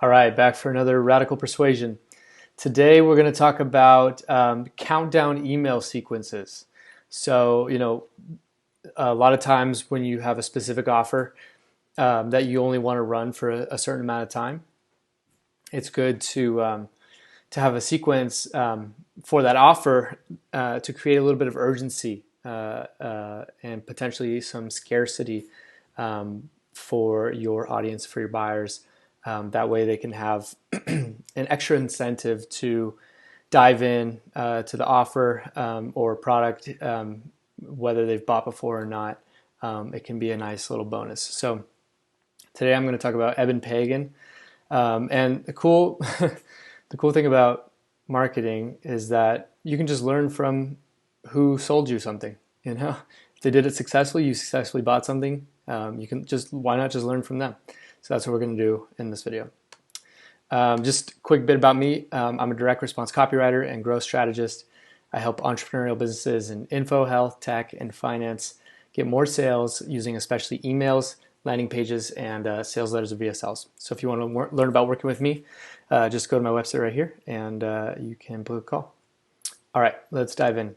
All right, back for another Radical Persuasion. Today we're going to talk about countdown email sequences. So, a lot of times when you have a specific offer that you only want to run for a certain amount of time, it's good to have a sequence for that offer to create a little bit of urgency and potentially some scarcity for your audience, for your buyers. That way they can have an extra incentive to dive in to the offer or product, whether they've bought before or not. It can be a nice little bonus. So today I'm going to talk about Eben Pagan. And the cool thing about marketing is that you can just learn from who sold you something. If they did it successfully, you successfully bought something. Why not just learn from them? So that's what we're going to do in this video. Just a quick bit about me. I'm a direct response copywriter and growth strategist. I help entrepreneurial businesses in info, health, tech, and finance get more sales using especially emails, landing pages, and sales letters or VSLs. So if you want to learn about working with me, just go to my website right here and you can book a call. All right, let's dive in.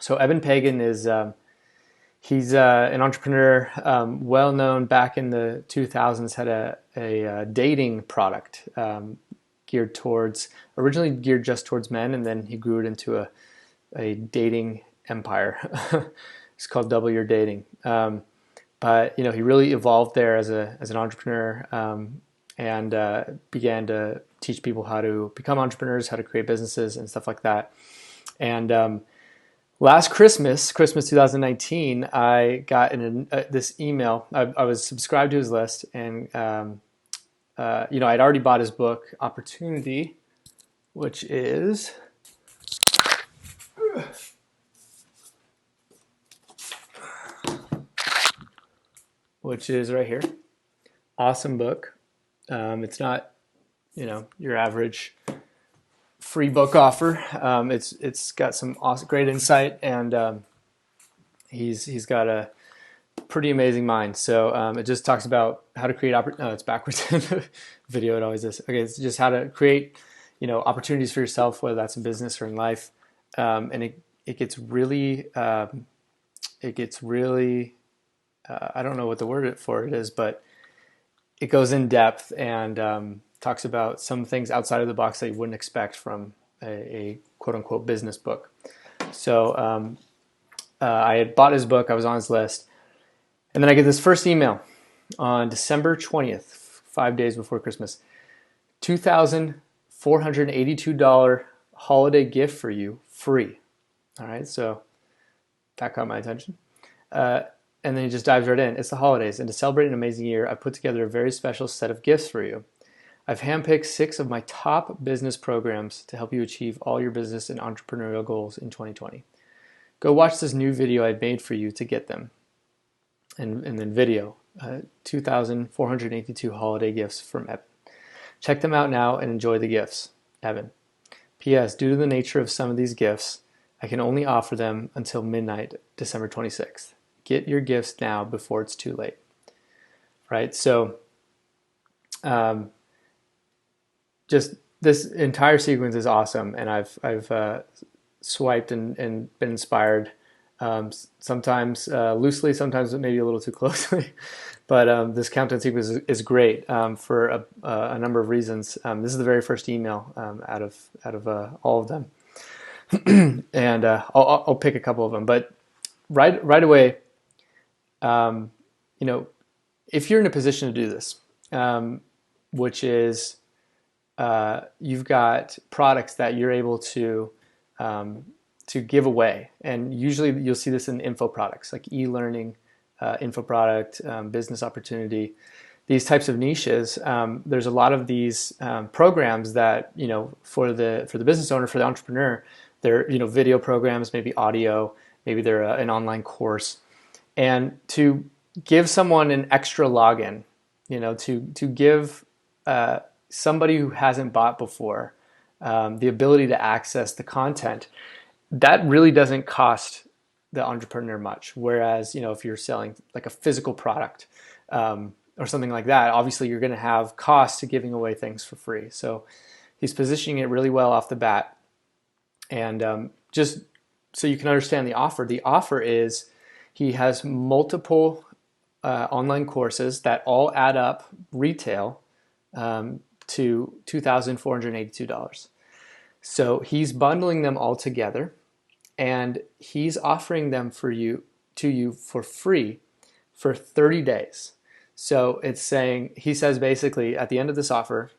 So Eben Pagan is he's an entrepreneur, well known back in the 2000s, had a dating product originally geared just towards men, and then he grew it into a dating empire. It's called Double Your Dating. But he really evolved there as an entrepreneur and began to teach people how to become entrepreneurs, how to create businesses and stuff like that. And last Christmas 2019, I got this email. I was subscribed to his list, and I'd already bought his book, Opportunity, which is right here. Awesome book. It's not, your average free book offer. It's got some awesome, great insight, and he's got a pretty amazing mind. So it just talks about how to create it's backwards in the video. It always is. Okay, it's just how to create opportunities for yourself, whether that's in business or in life. And it gets really I don't know what the word for it is, but it goes in depth and talks about some things outside of the box that you wouldn't expect from a quote-unquote business book. So I had bought his book. I was on his list. And then I get this first email on December 20th, 5 days before Christmas. $2,482 holiday gift for you, free. All right, so that caught my attention. And then he just dives right in. It's the holidays, and to celebrate an amazing year, I put together a very special set of gifts for you. I've handpicked 6 of my top business programs to help you achieve all your business and entrepreneurial goals in 2020. Go watch this new video I made for you to get them. And then video, 2,482 holiday gifts from Eben. Check them out now and enjoy the gifts, Eben. P.S. Due to the nature of some of these gifts, I can only offer them until midnight, December 26th. Get your gifts now before it's too late. Right? So, just this entire sequence is awesome, and I've swiped and been inspired. Sometimes loosely, sometimes maybe a little too closely, but this countdown sequence is great for a number of reasons. This is the very first email out of all of them, and I'll pick a couple of them. But right away, if you're in a position to do this, which is you've got products that you're able to give away, and usually you'll see this in info products like e-learning, info product, business opportunity, these types of niches. There's a lot of these programs that for the business owner, for the entrepreneur, they're video programs, maybe audio, maybe they're an online course, and to give someone an extra login, to give somebody who hasn't bought before the ability to access the content. That really doesn't cost the entrepreneur much. Whereas, if you're selling like a physical product, or something like that, obviously you're going to have costs to giving away things for free. So he's positioning it really well off the bat. And just so you can understand the offer is he has multiple online courses that all add up retail to $2,482. So he's bundling them all together, and he's offering them to you for free for 30 days. So it's saying, he says basically at the end of this offer,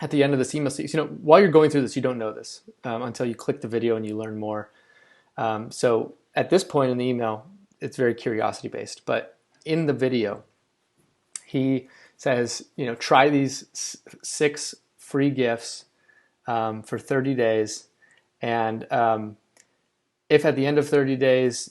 at the end of this email, while you're going through this, you don't know this until you click the video and you learn more. So at this point in the email, it's very curiosity based, but in the video, he says, try these 6 free gifts for 30 days. And if at the end of 30 days,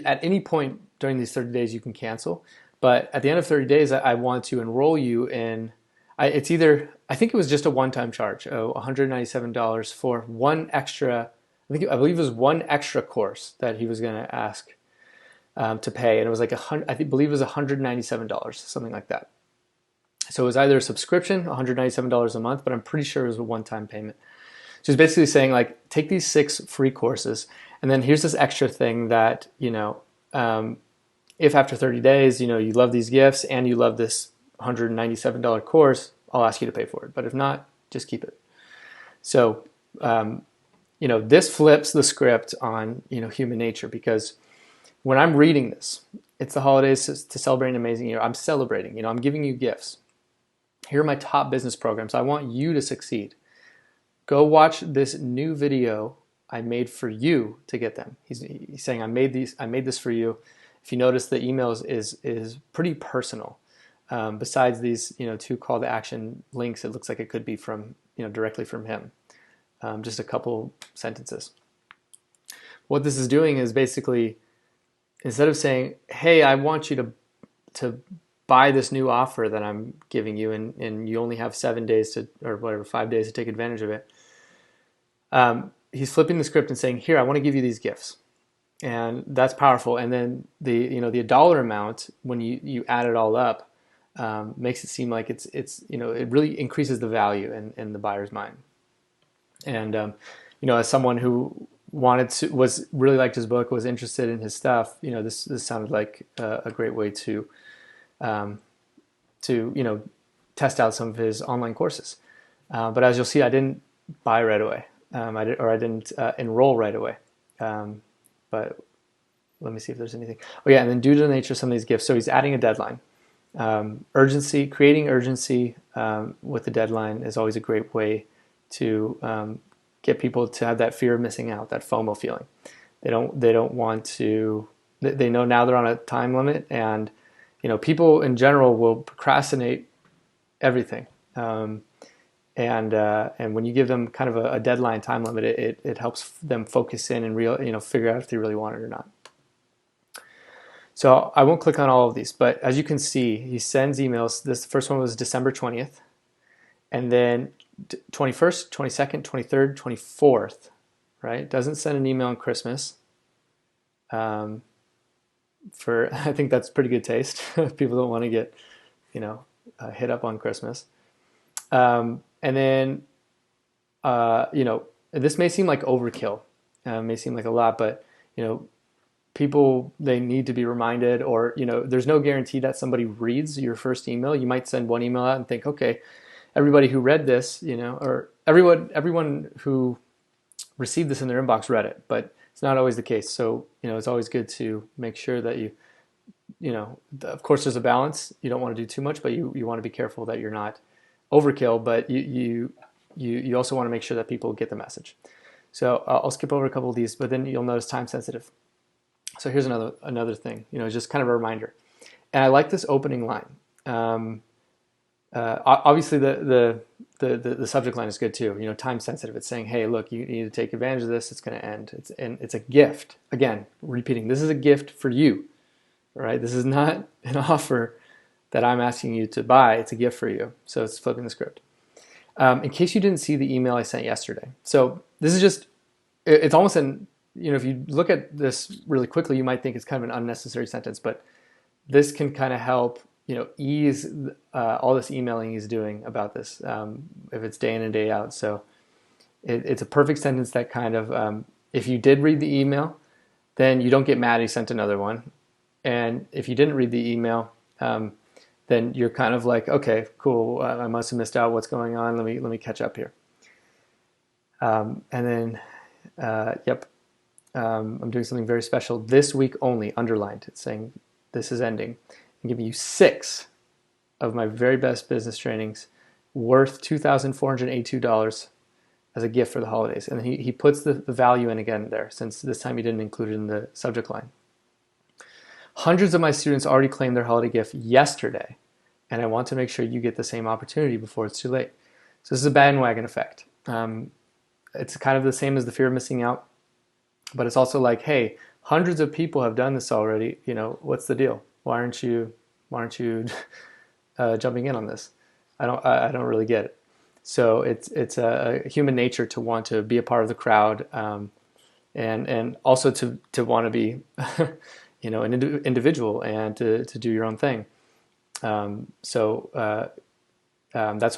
at any point during these 30 days, you can cancel. But at the end of 30 days, I want to enroll you in, I think it was just a one-time charge, $197 for one extra, I believe it was one extra course that he was going to ask to pay. And it was like I believe it was $197, something like that. So it was either a subscription, $197 a month, but I'm pretty sure it was a one-time payment. So he's basically saying, like, take these 6 free courses, and then here's this extra thing that, if after 30 days, you love these gifts and you love this $197 course, I'll ask you to pay for it. But if not, just keep it. So, this flips the script on, human nature, because when I'm reading this, it's the holidays to celebrate an amazing year. I'm celebrating, I'm giving you gifts. Here are my top business programs. I want you to succeed. Go watch this new video I made for you to get them. He's saying, I made this for you. If you notice, the emails is pretty personal. Besides these, 2 call to action links, it looks like it could be from, directly from him. Just a couple sentences. What this is doing is basically, instead of saying, hey, I want you to buy this new offer that I'm giving you, and you only have 7 days or whatever, 5 days to take advantage of it. He's flipping the script and saying, here, I want to give you these gifts. And that's powerful. And then the dollar amount, when you add it all up, makes it seem like it's it really increases the value in the buyer's mind. And as someone who was really liked his book, was interested in his stuff, this sounded like a great way to test out some of his online courses. But as you'll see, I didn't buy right away. I didn't enroll right away. But let me see if there's anything. Oh yeah, and then due to the nature of some of these gifts, so he's adding a deadline. Creating urgency with the deadline is always a great way to get people to have that fear of missing out, that FOMO feeling. They don't want to. They know now they're on a time limit, and people in general will procrastinate everything. And when you give them kind of a deadline time limit, it helps them focus in and figure out if they really want it or not. So I won't click on all of these, but as you can see, he sends emails. This first one was December 20th, and then 21st, 22nd, 23rd, 24th, right? Doesn't send an email on Christmas. I think that's pretty good taste. People don't want to get, hit up on Christmas. And then, this may seem like overkill, may seem like a lot, but, people, they need to be reminded, or, there's no guarantee that somebody reads your first email. You might send one email out and think, okay, everybody who read this, or everyone who received this in their inbox read it, but it's not always the case. So, it's always good to make sure that of course there's a balance. You don't want to do too much, but you want to be careful that you're not overkill, but you also want to make sure that people get the message. So I'll skip over a couple of these, but then you'll notice time sensitive. So here's another thing, just kind of a reminder. And I like this opening line. Obviously the subject line is good too. Time sensitive. It's saying, hey, look, you need to take advantage of this. It's going to end. It's a gift. Again, repeating, this is a gift for you. All right. This is not an offer that I'm asking you to buy. It's a gift for you. So it's flipping the script. In case you didn't see the email I sent yesterday. So this is just, it's almost if you look at this really quickly, you might think it's kind of an unnecessary sentence, but this can kind of help ease all this emailing he's doing about this, if it's day in and day out. So it's a perfect sentence that kind of, if you did read the email, then you don't get mad he sent another one. And if you didn't read the email, then you're kind of like, okay, cool, I must have missed out. What's going on? Let me catch up here. And then, I'm doing something very special this week only, underlined. It's saying this is ending. I'm giving you 6 of my very best business trainings worth $2,482 as a gift for the holidays. And he puts the value in again there, since this time he didn't include it in the subject line. Hundreds of my students already claimed their holiday gift yesterday, and I want to make sure you get the same opportunity before it's too late. So this is a bandwagon effect. It's kind of the same as the fear of missing out, but it's also like, hey, hundreds of people have done this already. What's the deal? Why aren't you jumping in on this? I don't really get it. So it's a human nature to want to be a part of the crowd, and also to want to be an individual and to do your own thing. That's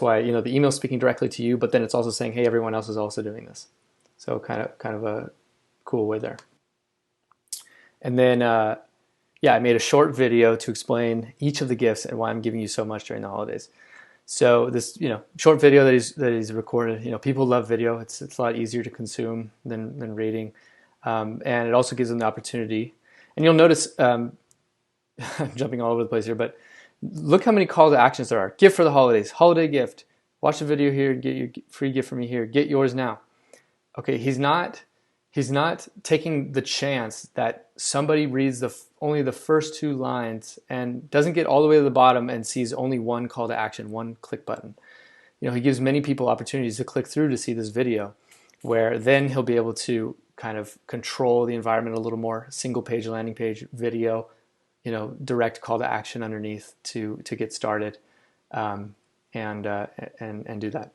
why the email's speaking directly to you, but then it's also saying, hey, everyone else is also doing this. So kind of a cool way there. And then I made a short video to explain each of the gifts and why I'm giving you so much during the holidays. So this short video that he's recorded, people love video. It's a lot easier to consume than reading, and it also gives them the opportunity. And you'll notice, I'm jumping all over the place here, but look how many call to actions there are. Gift for the holidays, holiday gift, watch the video here, get your free gift from me here, get yours now. Okay, he's not taking the chance that somebody reads only the first 2 lines and doesn't get all the way to the bottom and sees only one call to action, one click button. He gives many people opportunities to click through to see this video, where then he'll be able to kind of control the environment a little more. Single page landing page video, direct call to action underneath to get started, and do that.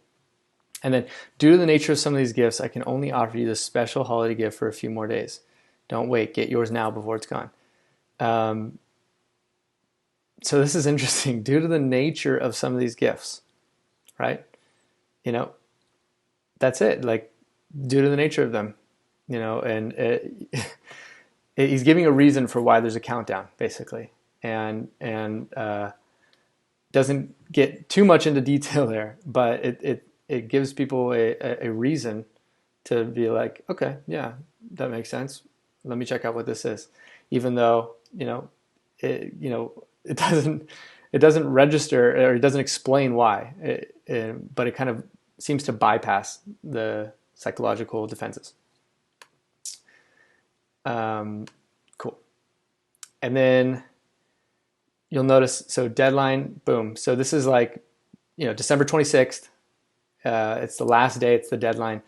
And then, due to the nature of some of these gifts, I can only offer you this special holiday gift for a few more days. Don't wait. Get yours now before it's gone. So this is interesting. Due to the nature of some of these gifts, right? That's it. Like, due to the nature of them, and he's giving a reason for why there's a countdown, basically, and doesn't get too much into detail there, but it gives people a reason to be like, okay, yeah, that makes sense. Let me check out what this is, even though it doesn't register, or it doesn't explain why, but it kind of seems to bypass the psychological defenses. Cool. And then you'll notice, so deadline, boom. So this is like, December 26th. It's the last day, it's the deadline.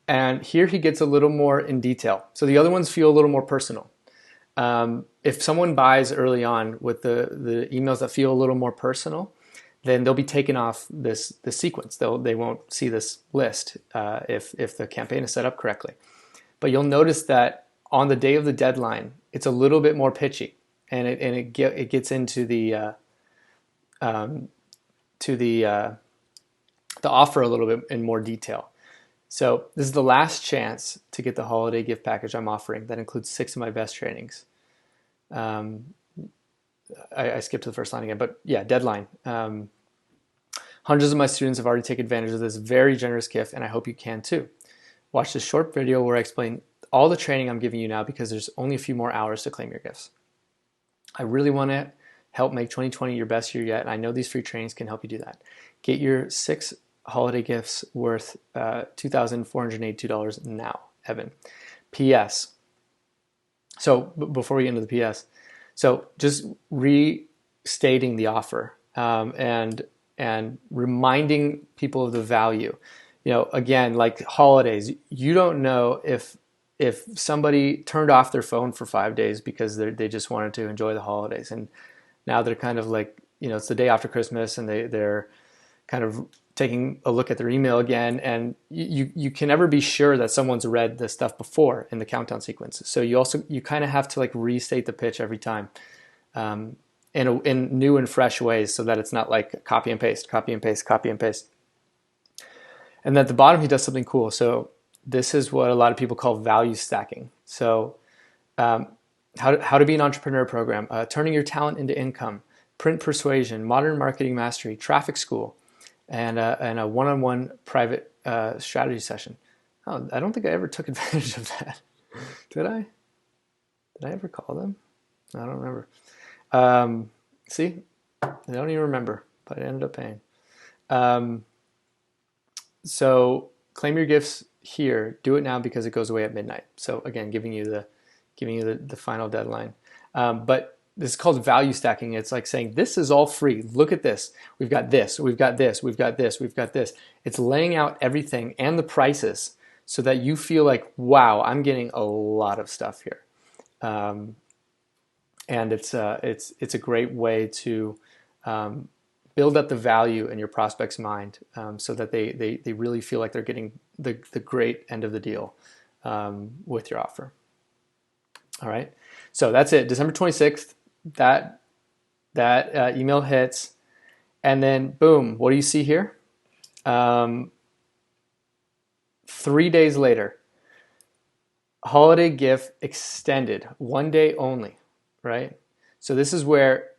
And here he gets a little more in detail. So the other ones feel a little more personal. If someone buys early on with the emails that feel a little more personal, then they'll be taken off this sequence. They won't see this list if the campaign is set up correctly. But you'll notice that on the day of the deadline, it's a little bit more pitchy, and it gets into the offer a little bit in more detail. So this is the last chance to get the holiday gift package I'm offering that includes 6 of my best trainings. I skipped to the first line again, but yeah, deadline. Hundreds of my students have already taken advantage of this very generous gift, and I hope you can too. Watch this short video where I explain all the training I'm giving you now, because there's only a few more hours to claim your gifts. I really want to help make 2020 your best year yet, and I know these free trainings can help you do that. Get your 6 holiday gifts worth $2,482 now, Eben. P.S. So before we get into the P.S., so just restating the offer, and reminding people of the value. Again, like holidays, you don't know if somebody turned off their phone for 5 days because they just wanted to enjoy the holidays, and now they're kind of like, it's the day after Christmas, and they're kind of taking a look at their email again, and you can never be sure that someone's read the stuff before in the countdown sequences. So you kind of have to like restate the pitch every time. in new and fresh ways, so that it's not like copy and paste, copy and paste, copy and paste. And at the bottom, he does something cool. So this is what a lot of people call value stacking. So how to be an entrepreneur program, turning your talent into income, print persuasion, modern marketing mastery, traffic school, and a one-on-one private strategy session. Oh, I don't think I ever took advantage of that. Did I? Did I ever call them? I don't remember. See, I don't even remember, but I ended up paying. So claim your gifts here. Do it now because it goes away at midnight. So again, giving you the final deadline. But this is called value stacking. It's like saying, this is all free. Look at this. We've got this. We've got this. We've got this. We've got this. It's laying out everything and the prices so that you feel like, wow, I'm getting a lot of stuff here. And it's a great way to build up the value in your prospect's mind, so that they really feel like they're getting the great end of the deal with your offer. All right, so that's it. December 26th, that email hits, and then boom, what do you see here? 3 days later, holiday gift extended, 1 day only, right? So this is where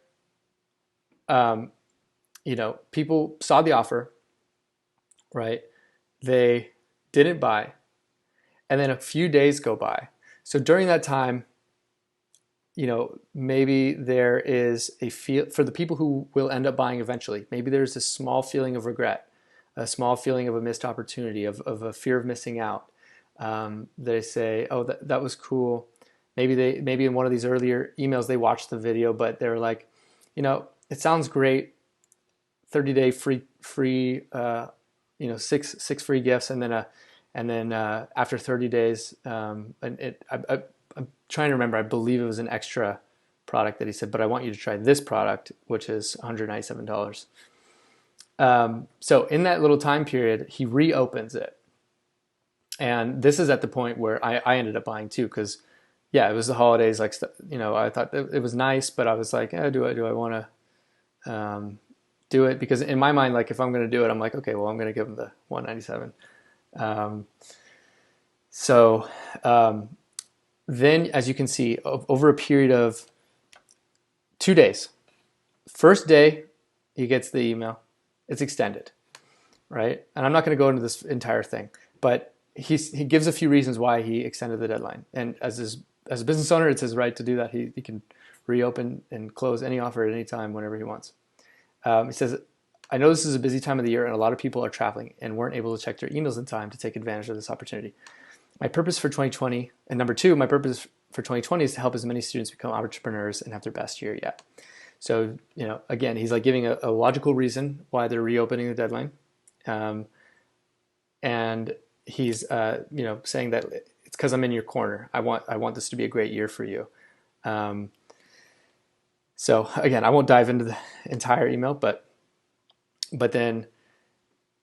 people saw the offer, right? They didn't buy, and then a few days go by. So during that time, maybe there is a feel for the people who will end up buying eventually. Maybe there's a small feeling of regret, a small feeling of a missed opportunity, of a fear of missing out. They say, oh, that was cool. Maybe in one of these earlier emails, they watched the video, but they're like, it sounds great. 30-day free, 6 free gifts, and then after 30 days, I'm trying to remember. I believe it was an extra product that he said, but I want you to try this product, which is $197. So in that little time period, he reopens it, and this is at the point where I ended up buying too, because it was the holidays. Like, I thought it was nice, but I was like, do I want to do it? Because in my mind, like, if I'm going to do it, I'm like, okay, well, I'm going to give him the $197. Then, as you can see, over a period of 2 days, first day he gets the email, it's extended, right? And I'm not going to go into this entire thing, but he gives a few reasons why he extended the deadline. And as a business owner, it's his right to do that. He can reopen and close any offer at any time whenever he wants. He says, I know this is a busy time of the year and a lot of people are traveling and weren't able to check their emails in time to take advantage of this opportunity. My purpose for 2020, and number 2, my purpose for 2020 is to help as many students become entrepreneurs and have their best year yet. So, again, he's like giving a logical reason why they're reopening the deadline. And he's, saying that it's because I'm in your corner. I want this to be a great year for you. So again, I won't dive into the entire email, but then,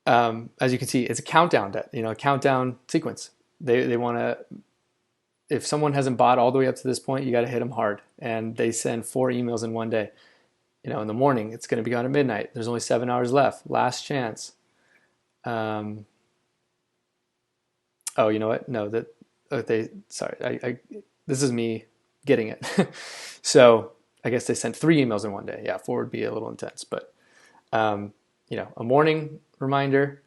as you can see, it's a countdown, a countdown sequence. They want to, if someone hasn't bought all the way up to this point, you got to hit them hard. And they send 4 emails in 1 day. In the morning, it's going to be gone at midnight. There's only 7 hours left. Last chance. Oh, you know what? No, sorry. This is me getting it. So I guess they sent 3 emails in 1 day. Yeah, 4 would be a little intense, but a morning reminder,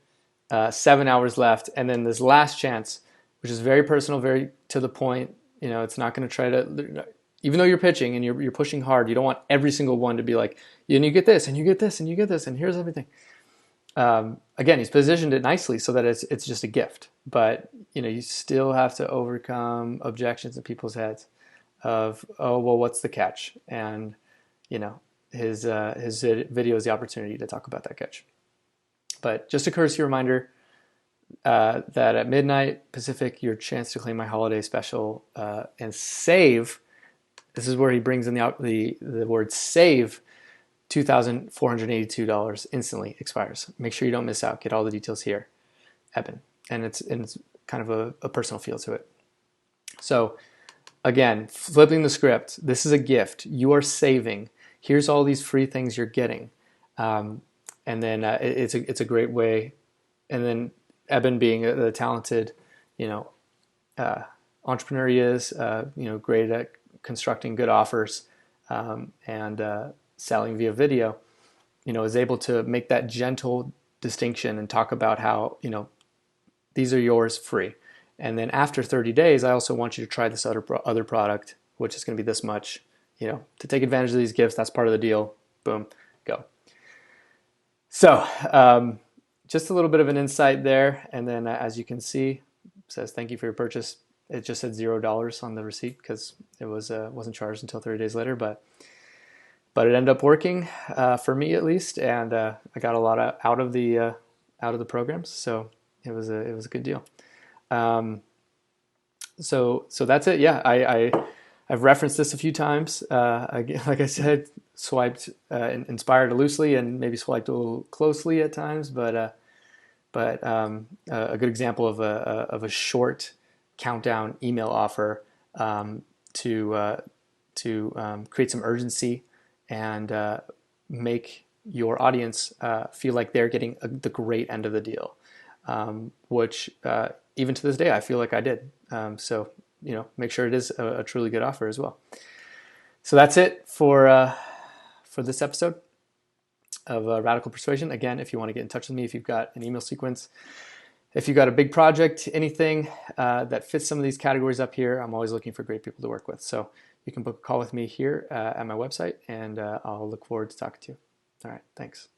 7 hours left, and then this last chance, which is very personal, very to the point. It's not going to try to, even though you're pitching and you're pushing hard, you don't want every single one to be like, and you get this, and you get this, and you get this, and here's everything. Again, he's positioned it nicely so that it's just a gift, but you still have to overcome objections in people's heads of, oh, well, what's the catch? And his video is the opportunity to talk about that catch. But just a courtesy reminder that at midnight Pacific, your chance to claim my holiday special and save. This is where he brings in the word save. $2,482 instantly expires. Make sure you don't miss out. Get all the details here, Eben, and it's kind of a personal feel to it. So again, flipping the script. This is a gift. You are saving. here's all these free things you're getting. And then it's a great way. And then Eben, being the talented, entrepreneur he is, great at constructing good offers, and selling via video, is able to make that gentle distinction and talk about how, these are yours free. And then after 30 days, I also want you to try this other product, which is going to be this much, to take advantage of these gifts. That's part of the deal. Boom, go. So just a little bit of an insight there. And then as you can see, it says, thank you for your purchase. It just said $0 on the receipt because it wasn't charged until 30 days later, but it ended up working for me at least, and I got a lot out of the programs, so it was a good deal. So that's it. Yeah, I've referenced this a few times. Like I said, swiped inspired loosely and maybe swiped a little closely at times, but a good example of a short countdown email offer to create some urgency and make your audience feel like they're getting the great end of the deal, which even to this day I feel like I did. So make sure it is a truly good offer as well. So that's it for this episode of Radical Persuasion. Again, if you want to get in touch with me, if you've got an email sequence, if you've got a big project, anything that fits some of these categories up here, I'm always looking for great people to work with. So you can book a call with me here at my website, and I'll look forward to talking to you. All right, thanks.